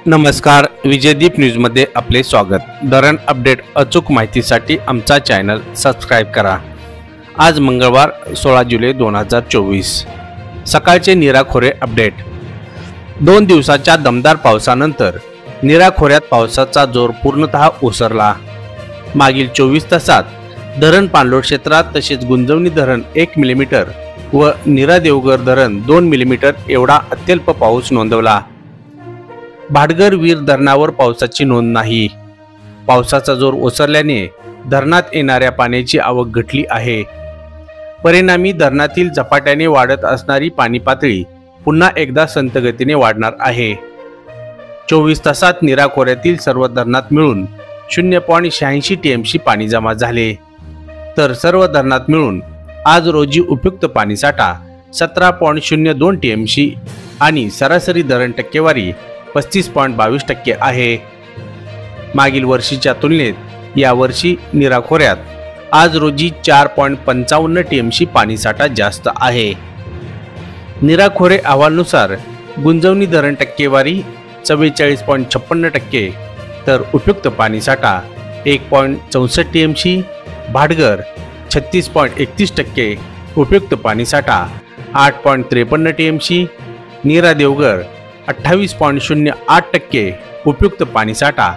नमस्कार, विजयदीप न्यूजमध्ये आपले स्वागत। धरण अपडेट अचूक माहितीसाठी आमचा चॅनल सबस्क्राइब करा। आज मंगळवार 16 जुलै 2024 सकाळचे नीरा खोरे अपडेट। 2 दिवसाच्या दमदार पावसानंतर नीरा खोऱ्यात पावसाचा जोर पूर्णतः ओसरला। मागील 24 तासात धरण पाणलोट क्षेत्रात तसेच गुंजवणी धरण 1 मिलीमीटर व नीरा देवघर धरण 2 मिलीमीटर एवढा अत्यल्प पाऊस नोंदवला। भाटघर वीर धरणावर पावसाची नोंद नाही। पावसाचा जोर ओसरल्याने धरणात येणाऱ्या पाण्याची आवक घटली आहे। परिणामी धरणातील झपाट्याने वाढत असणारी पाणी पातळी पुन्हा एकदा संथ गतीने वाढणार आहे। 24 तासात नीरा खोऱ्यातील सर्व धरणात मिळून 0.86 टीएमसी पाणी जमा झाले, तर सर्व धरणात मिळून आज रोजी उपयुक्त पाणीसाठा 17.02 टीएमसी आणि सरासरी धरण टक्केवारी 35.22% आहे। मागील वर्षीच्या तुलनेत यावर्षी नीरा खोऱ्यात आज रोजी 4.55 टीएमसी पाणीसाठा जास्त आहे। नीरा खोरे अहवालानुसार गुंजवणी धरण टक्केवारी 44.56%, तर उपयुक्त पाणीसाठा 1.64 टीएमसी, भाटघर 36.31%, उपयुक्त पाणीसाठा 8.53 टीएमसी, नीरा देवघर 28.08%, उपयुक्त पाणीसाठा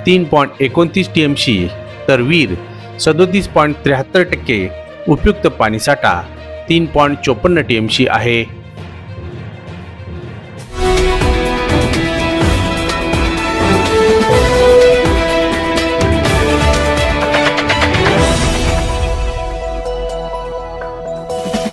3.29 टीएमसी, तर वीर 37.73%, उपयुक्त पाणीसाठा 3.54 टीएमसी आहे।